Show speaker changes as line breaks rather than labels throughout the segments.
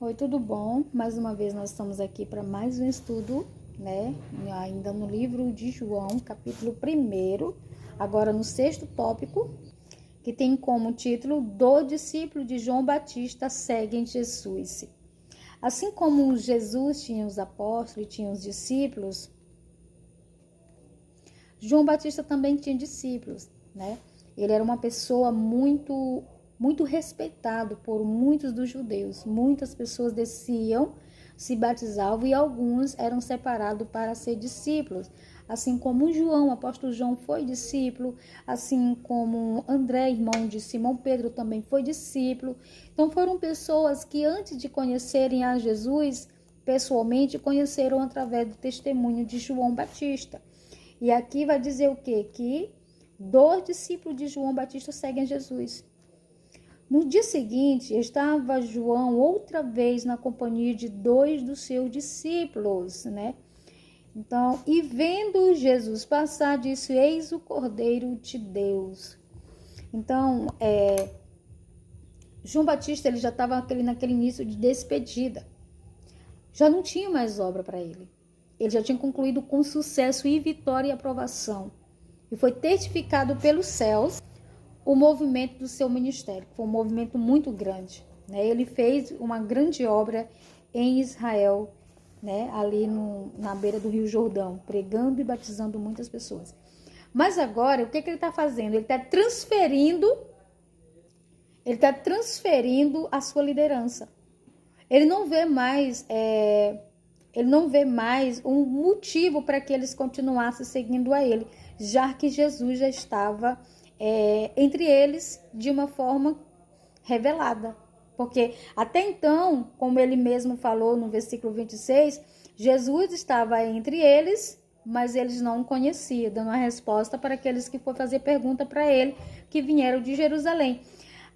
Oi, tudo bom? Mais uma vez nós estamos aqui para mais um estudo, né? Ainda no livro de João, capítulo 1, agora no 6º tópico, que tem como título: Do discípulo de João Batista seguem Jesus. Assim como Jesus tinha os apóstolos e tinha os discípulos, João Batista também tinha discípulos, né? Ele era uma pessoa muito respeitado por muitos dos judeus. Muitas pessoas desciam, se batizavam e alguns eram separados para ser discípulos. Assim como João, o apóstolo João foi discípulo, assim como André, irmão de Simão Pedro, também foi discípulo. Então foram pessoas que antes de conhecerem a Jesus pessoalmente, conheceram através do testemunho de João Batista. E aqui vai dizer o quê? Que 2 discípulos de João Batista seguem Jesus. No dia seguinte, estava João outra vez na companhia de 2 dos seus discípulos, né? Então, e vendo Jesus passar, disse: Eis o Cordeiro de Deus. Então, João Batista ele já estava naquele início de despedida. Já não tinha mais obra para ele. Ele já tinha concluído com sucesso e vitória e aprovação. E foi testificado pelos céus o movimento do seu ministério. Foi um movimento muito grande, né? Ele fez uma grande obra em Israel, né? Ali na beira do Rio Jordão, pregando e batizando muitas pessoas. Mas agora, o que ele está fazendo? Ele está transferindo a sua liderança. Ele não vê mais um motivo para que eles continuassem seguindo a ele, já que Jesus já estava entre eles de uma forma revelada. Porque até então, como ele mesmo falou no versículo 26, Jesus estava entre eles, mas eles não o conheciam, dando a resposta para aqueles que foram fazer pergunta para ele, que vieram de Jerusalém.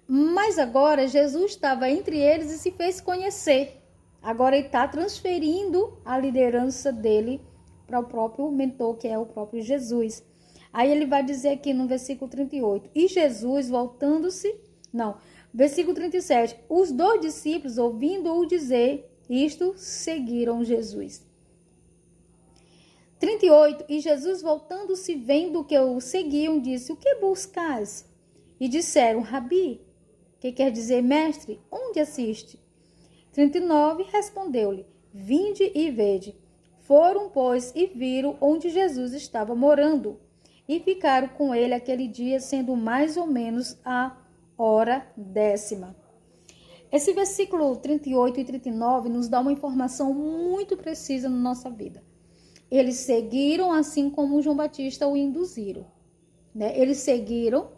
Mas agora Jesus estava entre eles e se fez conhecer. Agora ele está transferindo a liderança dele para o próprio mentor, que é o próprio Jesus. Aí ele vai dizer aqui no versículo 38, e Jesus versículo 37, os 2 discípulos, ouvindo-o dizer isto, seguiram Jesus. 38, e Jesus, voltando-se, vendo que o seguiam, disse: O que buscais? E disseram: Rabi, que quer dizer mestre, onde assiste? 39, respondeu-lhe: Vinde e vede. Foram, pois, e viram onde Jesus estava morando, e ficaram com ele aquele dia, sendo mais ou menos a hora 10ª. Esse versículo 38 e 39 nos dá uma informação muito precisa na nossa vida. Eles seguiram assim como João Batista o induziram, né? Eles seguiram.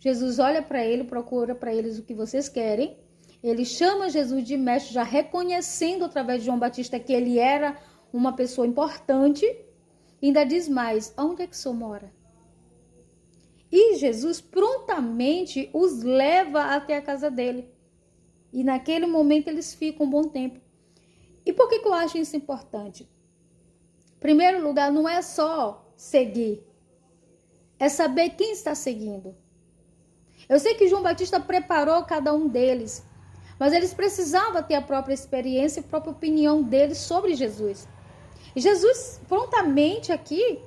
Jesus olha para ele, procura para eles o que vocês querem. Ele chama Jesus de mestre, já reconhecendo através de João Batista que ele era uma pessoa importante. E ainda diz mais: onde é que o senhor mora? E Jesus prontamente os leva até a casa dele. E naquele momento eles ficam um bom tempo. E por que eu acho isso importante? Em primeiro lugar, não é só seguir. É saber quem está seguindo. Eu sei que João Batista preparou cada um deles, mas eles precisavam ter a própria experiência e a própria opinião deles sobre Jesus. E Jesus, prontamente aqui,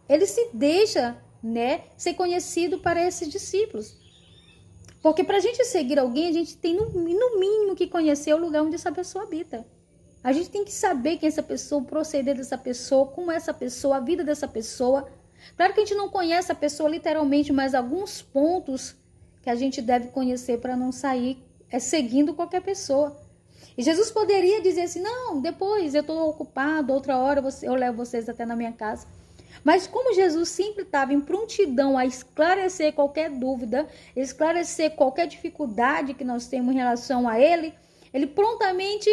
ele se deixa, né, ser conhecido para esses discípulos. Porque para a gente seguir alguém, a gente tem no mínimo que conhecer o lugar onde essa pessoa habita. A gente tem que saber quem é essa pessoa, o proceder dessa pessoa, como é essa pessoa, a vida dessa pessoa. Claro que a gente não conhece a pessoa literalmente, mas alguns pontos que a gente deve conhecer para não sair seguindo qualquer pessoa. E Jesus poderia dizer assim: não, depois eu estou ocupado, outra hora eu levo vocês até na minha casa. Mas como Jesus sempre estava em prontidão a esclarecer qualquer dúvida, esclarecer qualquer dificuldade que nós temos em relação a ele, ele prontamente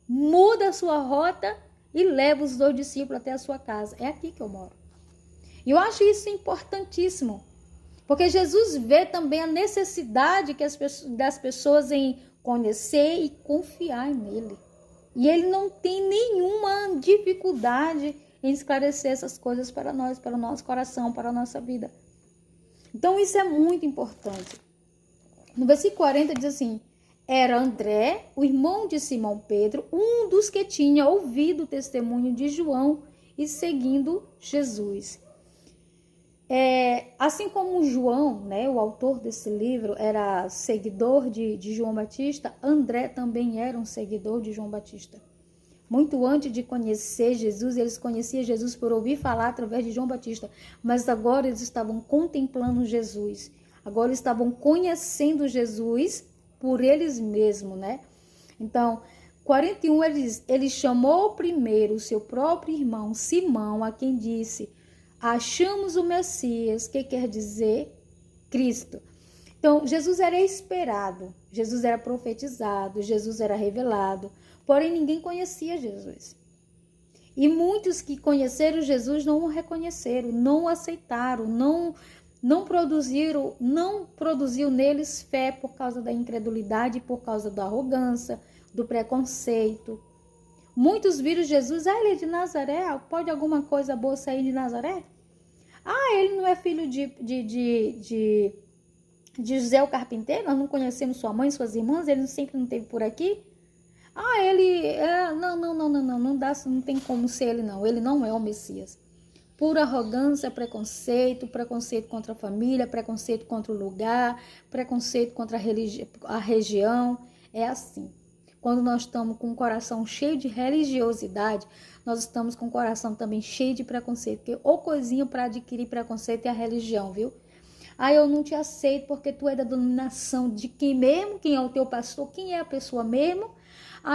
muda a sua rota e leva os 2 discípulos até a sua casa. É aqui que eu moro. E eu acho isso importantíssimo, porque Jesus vê também a necessidade das pessoas em conhecer e confiar nele. E ele não tem nenhuma dificuldade em esclarecer essas coisas para nós, para o nosso coração, para a nossa vida. Então isso é muito importante. No versículo 40 diz assim: era André, o irmão de Simão Pedro, um dos que tinha ouvido o testemunho de João e seguindo Jesus. Assim como João, né, o autor desse livro, era seguidor de João Batista, André também era um seguidor de João Batista. Muito antes de conhecer Jesus, eles conheciam Jesus por ouvir falar através de João Batista, mas agora eles estavam contemplando Jesus, agora eles estavam conhecendo Jesus por eles mesmos, né? Então, 41, ele chamou primeiro o seu próprio irmão Simão, a quem disse: achamos o Messias, que quer dizer Cristo. Então, Jesus era esperado, Jesus era profetizado, Jesus era revelado, porém ninguém conhecia Jesus. E muitos que conheceram Jesus não o reconheceram, não o aceitaram, não produziu neles fé por causa da incredulidade, por causa da arrogância, do preconceito. Muitos viram Jesus, ele é de Nazaré, pode alguma coisa boa sair de Nazaré? Ele não é filho de José o carpinteiro, nós não conhecemos sua mãe, suas irmãs, ele sempre não esteve por aqui? Não dá, não tem como ser ele não, ele não é o Messias. Pura arrogância, preconceito contra a família, preconceito contra o lugar, preconceito contra a região, é assim. Quando nós estamos com o coração cheio de religiosidade, nós estamos com o coração também cheio de preconceito, porque ou coisinha para adquirir preconceito é a religião, viu? Eu não te aceito porque tu é da denominação de quem mesmo, quem é o teu pastor, quem é a pessoa mesmo?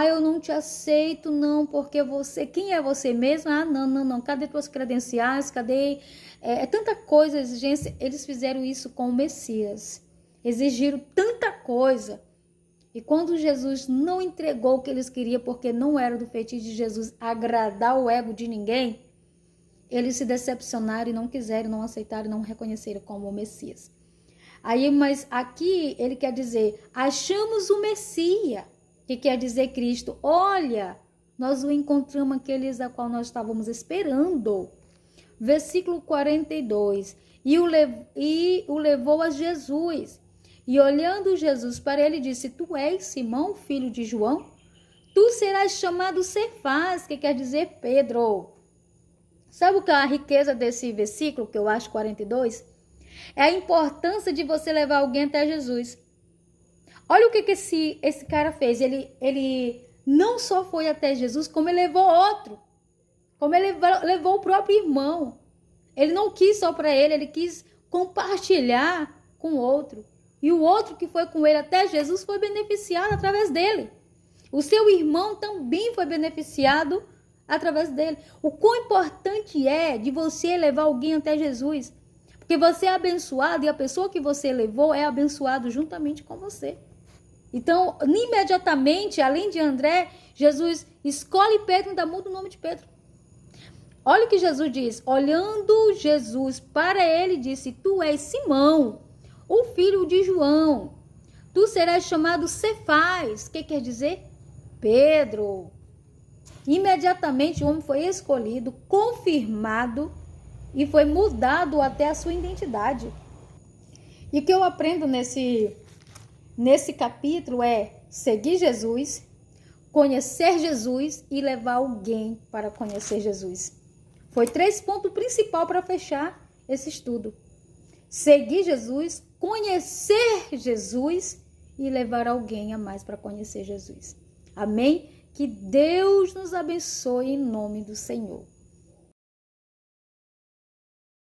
Eu não te aceito não, porque você, quem é você mesmo? Não, cadê tuas credenciais, cadê? Tanta coisa, exigência, eles fizeram isso com o Messias, exigiram tanta coisa. E quando Jesus não entregou o que eles queriam, porque não era do feitiço de Jesus agradar o ego de ninguém, eles se decepcionaram e não quiseram, não aceitaram, não reconheceram como o Messias. Mas aqui ele quer dizer, achamos o Messias, que quer dizer Cristo. Olha, nós o encontramos aqueles a qual nós estávamos esperando. Versículo 42, e o levou a Jesus. E olhando Jesus para ele, disse: tu és Simão, filho de João? Tu serás chamado Cefás, que quer dizer Pedro. Sabe o que é a riqueza desse versículo, que eu acho 42? É a importância de você levar alguém até Jesus. Olha o que esse cara fez. Ele não só foi até Jesus, como ele levou outro. Como ele levou o próprio irmão. Ele não quis só para ele quis compartilhar com o outro. E o outro que foi com ele até Jesus foi beneficiado através dele. O seu irmão também foi beneficiado através dele. O quão importante é de você levar alguém até Jesus. Porque você é abençoado e a pessoa que você levou é abençoado juntamente com você. Então, imediatamente, além de André, Jesus escolhe Pedro e ainda muda o nome de Pedro. Olha o que Jesus diz. Olhando Jesus para ele, disse: tu és Simão, o filho de João. Tu serás chamado Cefás. O que quer dizer? Pedro. Imediatamente o homem foi escolhido, confirmado e foi mudado até a sua identidade. E o que eu aprendo nesse capítulo é seguir Jesus, conhecer Jesus e levar alguém para conhecer Jesus. Foi 3 pontos principais para fechar esse estudo. Seguir Jesus, conhecer Jesus e levar alguém a mais para conhecer Jesus. Amém? Que Deus nos abençoe em nome do Senhor.